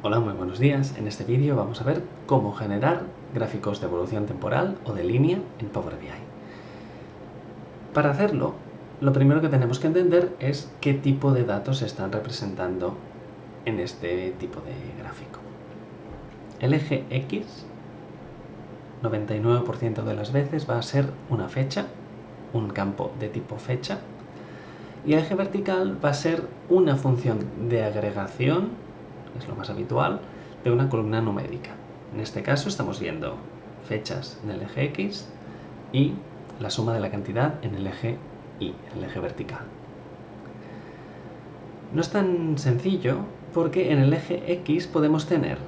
Hola, muy buenos días. En este vídeo vamos a ver cómo generar gráficos de evolución temporal o de línea en Power BI. Para hacerlo, lo primero que tenemos que entender es qué tipo de datos se están representando en este tipo de gráfico. El eje X, 99% de las veces va a ser una fecha, un campo de tipo fecha, y el eje vertical va a ser una función de agregación, es lo más habitual, de una columna numérica. En este caso estamos viendo fechas en el eje X y la suma de la cantidad en el eje Y, en el eje vertical. No es tan sencillo porque en el eje X podemos tener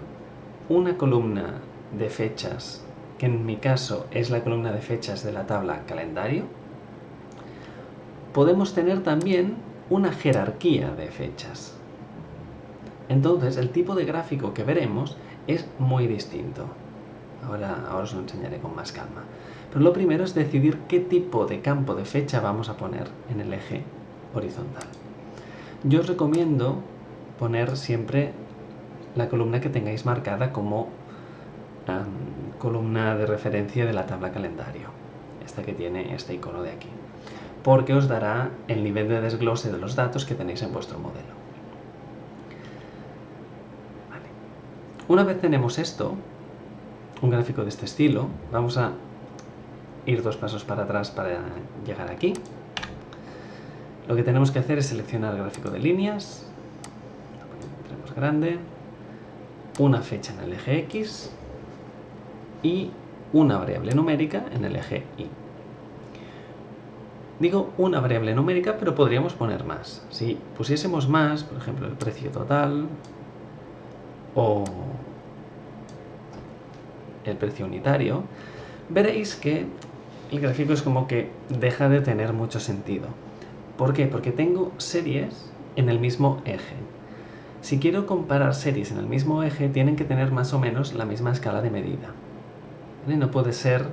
una columna de fechas, que en mi caso es la columna de fechas de la tabla calendario. Podemos tener también una jerarquía de fechas. Entonces el tipo de gráfico que veremos es muy distinto. Ahora os lo enseñaré con más calma. Pero lo primero es decidir qué tipo de campo de fecha vamos a poner en el eje horizontal. Yo os recomiendo poner siempre la columna que tengáis marcada como columna de referencia de la tabla calendario. Esta que tiene este icono de aquí. Porque os dará el nivel de desglose de los datos que tenéis en vuestro modelo. Vale. Una vez tenemos esto, un gráfico de este estilo, vamos a ir 2 pasos para atrás para llegar aquí. Lo que tenemos que hacer es seleccionar el gráfico de líneas, lo ponemos grande, una fecha en el eje X y una variable numérica en el eje Y. Digo una variable numérica, pero podríamos poner más. Si pusiésemos más, por ejemplo, el precio total o el precio unitario, veréis que el gráfico es como que deja de tener mucho sentido. ¿Por qué? Porque tengo series en el mismo eje. Si quiero comparar series en el mismo eje, tienen que tener más o menos la misma escala de medida. ¿Vale? No puede ser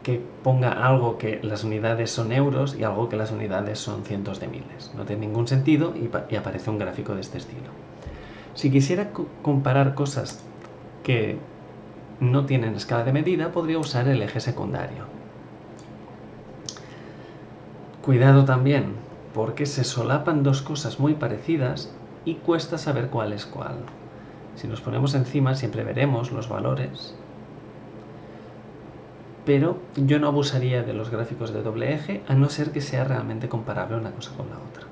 que ponga algo que las unidades son euros y algo que las unidades son cientos de miles. No tiene ningún sentido y aparece un gráfico de este estilo. Si quisiera comparar cosas que no tienen escala de medida, podría usar el eje secundario. Cuidado también, porque se solapan dos cosas muy parecidas y cuesta saber cuál es cuál. Si nos ponemos encima siempre veremos los valores, pero yo no abusaría de los gráficos de doble eje a no ser que sea realmente comparable una cosa con la otra.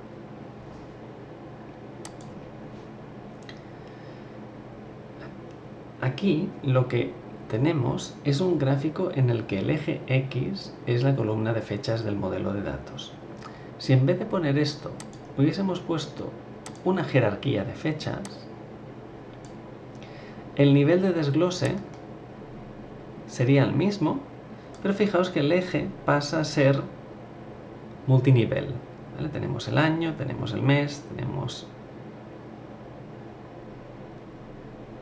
Aquí lo que tenemos es un gráfico en el que el eje X es la columna de fechas del modelo de datos. Si en vez de poner esto hubiésemos puesto una jerarquía de fechas, el nivel de desglose sería el mismo, pero fijaos que el eje pasa a ser multinivel. ¿Vale? Tenemos el año, tenemos el mes, tenemos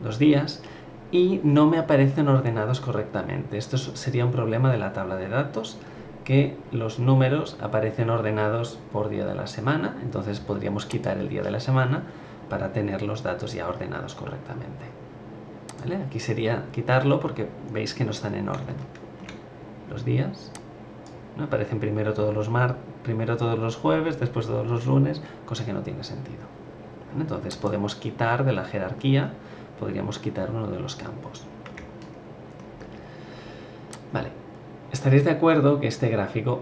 los días y no me aparecen ordenados correctamente. Esto sería un problema de la tabla de datos, que los números aparecen ordenados por día de la semana, entonces podríamos quitar el día de la semana para tener los datos ya ordenados correctamente. ¿Vale? Aquí sería quitarlo porque veis que no están en orden. Los días, ¿no? Aparecen primero todos los jueves, después todos los lunes, cosa que no tiene sentido. ¿Vale? Entonces podemos quitar de la jerarquía, podríamos quitar uno de los campos. Vale, estaréis de acuerdo que este gráfico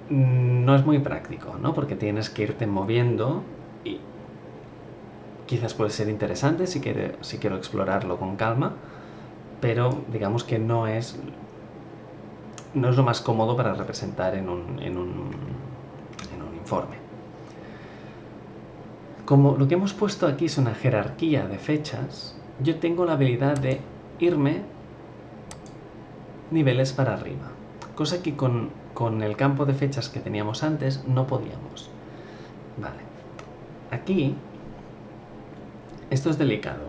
no es muy práctico, ¿no? Porque tienes que irte moviendo y quizás puede ser interesante si quiero explorarlo con calma, pero digamos que no es lo más cómodo para representar en un informe. Como lo que hemos puesto aquí es una jerarquía de fechas, yo tengo la habilidad de irme niveles para arriba, cosa que con el campo de fechas que teníamos antes no podíamos. Vale, aquí esto es delicado.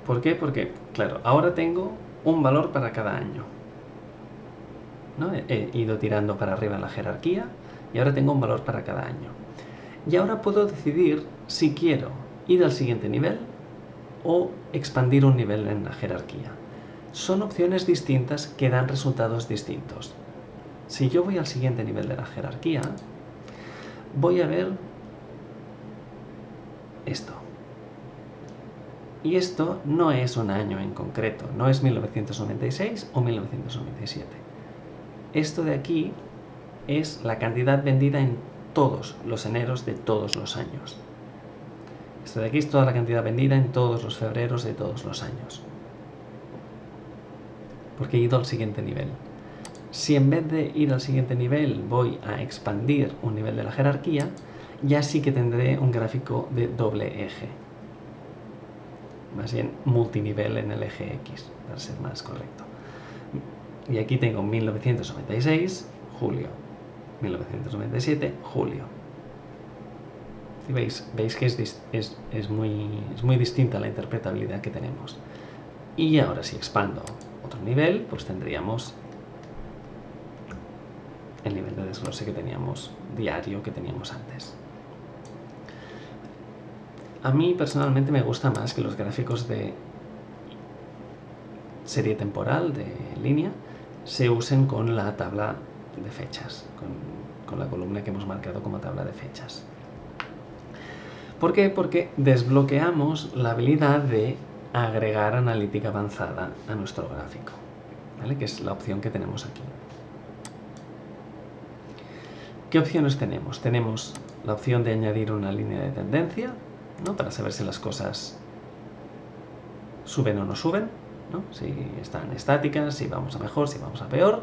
¿Por qué? Porque, claro, ahora tengo un valor para cada año, ¿no? He ido tirando para arriba en la jerarquía y ahora tengo un valor para cada año. Y ahora puedo decidir si quiero ir al siguiente nivel, o expandir un nivel en la jerarquía. Son opciones distintas que dan resultados distintos. Si yo voy al siguiente nivel de la jerarquía, voy a ver esto. Y esto no es un año en concreto, no es 1996 o 1997. Esto de aquí es la cantidad vendida en todos los eneros de todos los años. Esto de aquí es toda la cantidad vendida en todos los febreros de todos los años. Porque he ido al siguiente nivel. Si en vez de ir al siguiente nivel voy a expandir un nivel de la jerarquía, ya sí que tendré un gráfico de doble eje. Más bien multinivel en el eje X, para ser más correcto. Y aquí tengo 1996, julio. 1997, julio. Y veis que es muy distinta la interpretabilidad que tenemos. Y ahora si expando otro nivel, pues tendríamos el nivel de desglose que teníamos diario que teníamos antes. A mí personalmente me gusta más que los gráficos de serie temporal, de línea, se usen con la tabla de fechas, con la columna que hemos marcado como tabla de fechas. ¿Por qué? Porque desbloqueamos la habilidad de agregar analítica avanzada a nuestro gráfico, ¿vale? Que es la opción que tenemos aquí. ¿Qué opciones tenemos? Tenemos la opción de añadir una línea de tendencia, ¿no? Para saber si las cosas suben o no suben, ¿no? Si están estáticas, si vamos a mejor, si vamos a peor.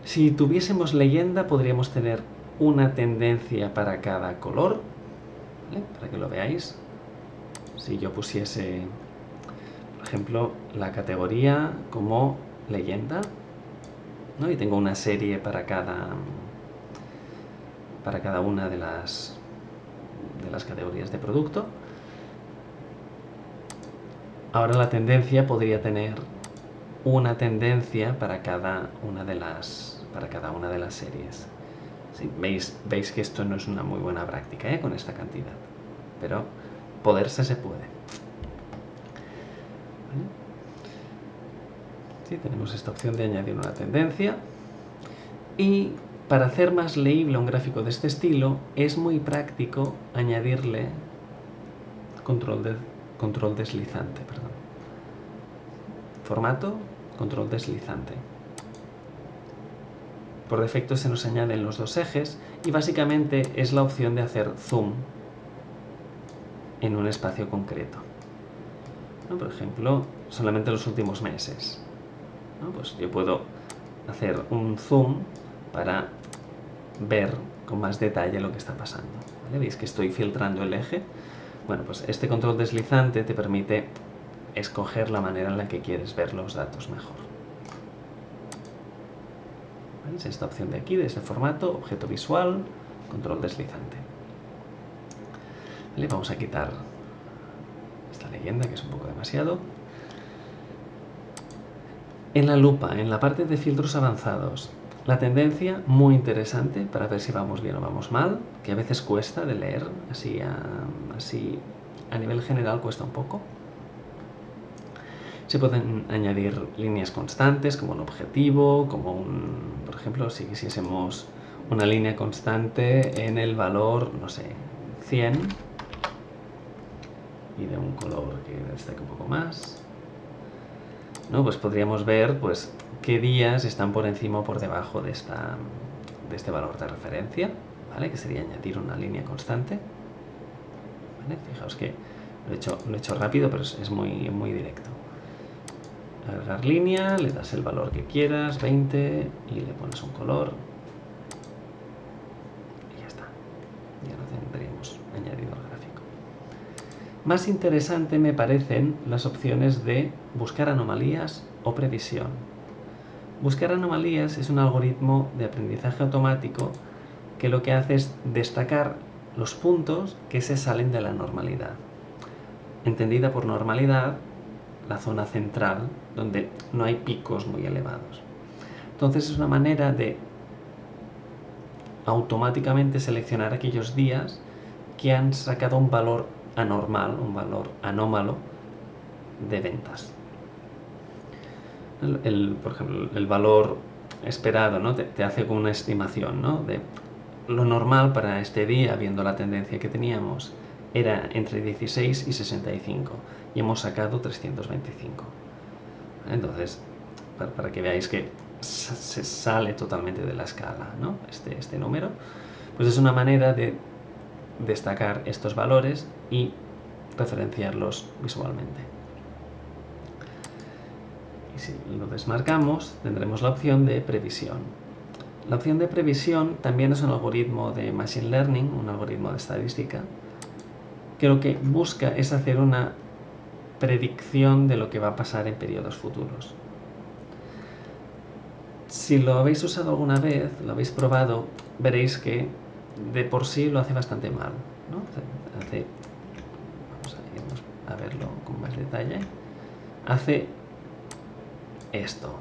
Si tuviésemos leyenda, podríamos tener una tendencia para cada color, ¿vale? Para que lo veáis. Si yo pusiese, por ejemplo, la categoría como leyenda, ¿no? Y tengo una serie para cada una de las categorías de producto. Ahora la tendencia podría tener una tendencia para cada una de las series. Sí, veis que esto no es una muy buena práctica, con esta cantidad, pero poderse se puede. ¿Vale? Sí, tenemos esta opción de añadir una tendencia, y para hacer más leíble un gráfico de este estilo es muy práctico añadirle control deslizante, perdón. Formato, control deslizante. Por defecto se nos añaden los dos ejes y básicamente es la opción de hacer zoom en un espacio concreto, ¿no? Por ejemplo, solamente los últimos meses, ¿no? Pues yo puedo hacer un zoom para ver con más detalle lo que está pasando, ¿vale? ¿Veis que estoy filtrando el eje? Bueno, pues este control deslizante te permite escoger la manera en la que quieres ver los datos mejor. ¿Vale? Es esta opción de aquí, de este formato, objeto visual, control deslizante. ¿Vale? Vamos a quitar esta leyenda, que es un poco demasiado. En la lupa, en la parte de filtros avanzados, la tendencia, muy interesante para ver si vamos bien o vamos mal, que a veces cuesta de leer, así a nivel general cuesta un poco. Se pueden añadir líneas constantes como un objetivo, como por ejemplo, si quisiésemos una línea constante en el valor, no sé, 100, y de un color que destaque un poco más, ¿no? Pues podríamos ver pues qué días están por encima o por debajo de este valor de referencia, ¿vale? Que sería añadir una línea constante, ¿vale? Fijaos que lo he hecho rápido, pero es muy directo. Agregar línea, le das el valor que quieras, 20, y le pones un color y ya está. Ya lo tendríamos añadido al gráfico. Más interesante me parecen las opciones de buscar anomalías o previsión. Buscar anomalías es un algoritmo de aprendizaje automático que lo que hace es destacar los puntos que se salen de la normalidad. Entendida por normalidad, la zona central, donde no hay picos muy elevados. Entonces es una manera de automáticamente seleccionar aquellos días que han sacado un valor anormal, un valor anómalo de ventas. Por ejemplo, el valor esperado, ¿no? te hace con una estimación, ¿no? De lo normal para este día, viendo la tendencia que teníamos, era entre 16 y 65 y hemos sacado 325. Entonces, para que veáis que se sale totalmente de la escala, ¿no? este número, pues es una manera de destacar estos valores y referenciarlos visualmente. Y si lo desmarcamos, tendremos la opción de previsión. La opción de previsión también es un algoritmo de Machine Learning, un algoritmo de estadística, que lo que busca es hacer una predicción de lo que va a pasar en periodos futuros. Si lo habéis usado alguna vez, lo habéis probado, veréis que de por sí lo hace bastante mal, ¿no? Vamos a verlo con más detalle. Hace esto,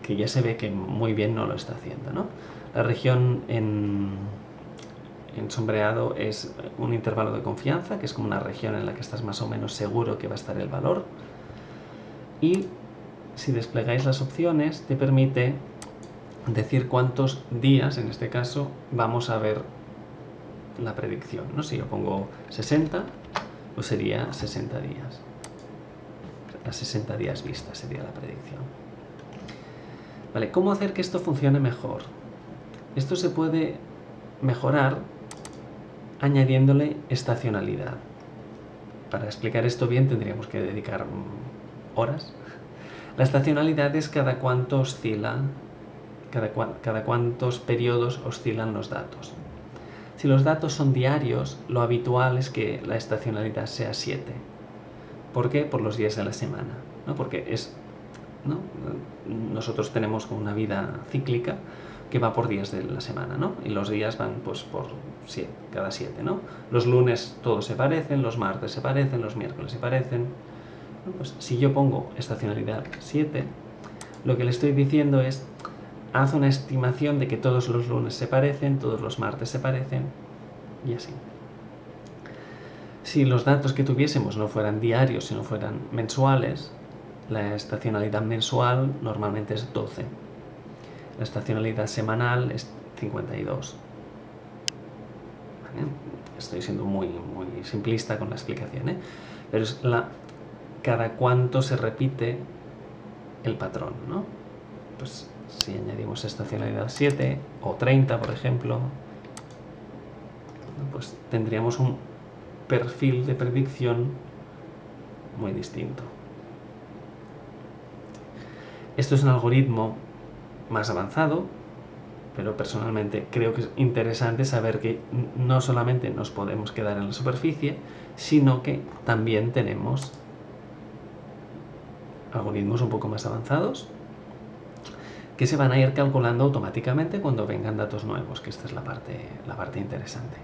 que ya se ve que muy bien no lo está haciendo, ¿no? La región en sombreado es un intervalo de confianza, que es como una región en la que estás más o menos seguro que va a estar el valor. Y si desplegáis las opciones, te permite decir cuántos días, en este caso, vamos a ver la predicción, ¿no? Si yo pongo 60, pues sería 60 días. A 60 días vista sería la predicción. Vale, ¿cómo hacer que esto funcione mejor? Esto se puede mejorar añadiéndole estacionalidad. Para explicar esto bien tendríamos que dedicar horas. La estacionalidad es cada cuánto oscila, cada cuántos periodos oscilan los datos. Si los datos son diarios, lo habitual es que la estacionalidad sea 7. ¿Por qué? Por los días de la semana, ¿no? Porque ¿no? Nosotros tenemos una vida cíclica que va por días de la semana, ¿no? Y los días van pues por cada 7, ¿no? Los lunes todos se parecen, los martes se parecen, los miércoles se parecen. Pues si yo pongo estacionalidad 7, lo que le estoy diciendo es, haz una estimación de que todos los lunes se parecen, todos los martes se parecen, y así. Si los datos que tuviésemos no fueran diarios, sino fueran mensuales, la estacionalidad mensual normalmente es 12. La estacionalidad semanal es 52. ¿Vale? Estoy siendo muy simplista con la explicación, ¿eh? Pero es cada cuánto se repite el patrón, ¿no? Pues si añadimos estacionalidad 7 o 30, por ejemplo, pues tendríamos un perfil de predicción muy distinto. Esto es un algoritmo más avanzado, pero personalmente creo que es interesante saber que no solamente nos podemos quedar en la superficie, sino que también tenemos algoritmos un poco más avanzados que se van a ir calculando automáticamente cuando vengan datos nuevos, que esta es la parte interesante.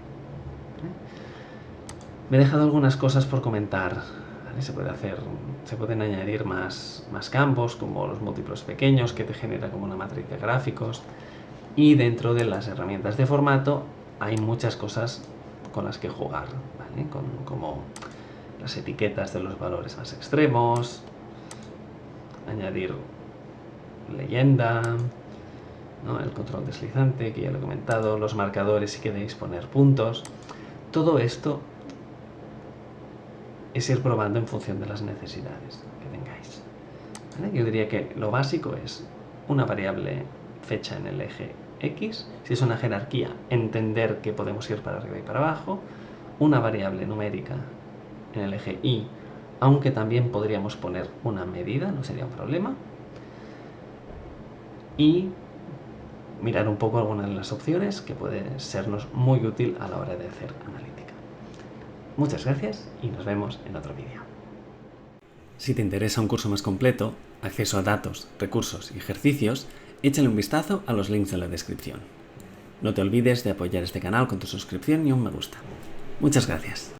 Me he dejado algunas cosas por comentar. ¿Vale? Se pueden añadir más campos, como los múltiplos pequeños, que te genera como una matriz de gráficos. Y dentro de las herramientas de formato hay muchas cosas con las que jugar, ¿vale? Como las etiquetas de los valores más extremos, añadir leyenda, ¿no? El control deslizante, que ya lo he comentado, los marcadores si queréis poner puntos. Todo esto es ir probando en función de las necesidades que tengáis. ¿Vale? Yo diría que lo básico es una variable fecha en el eje X, si es una jerarquía, entender que podemos ir para arriba y para abajo, una variable numérica en el eje Y, aunque también podríamos poner una medida, no sería un problema, y mirar un poco algunas de las opciones que puede sernos muy útil a la hora de hacer analítica. Muchas gracias y nos vemos en otro vídeo. Si te interesa un curso más completo, acceso a datos, recursos y ejercicios, échale un vistazo a los links en la descripción. No te olvides de apoyar este canal con tu suscripción y un me gusta. Muchas gracias.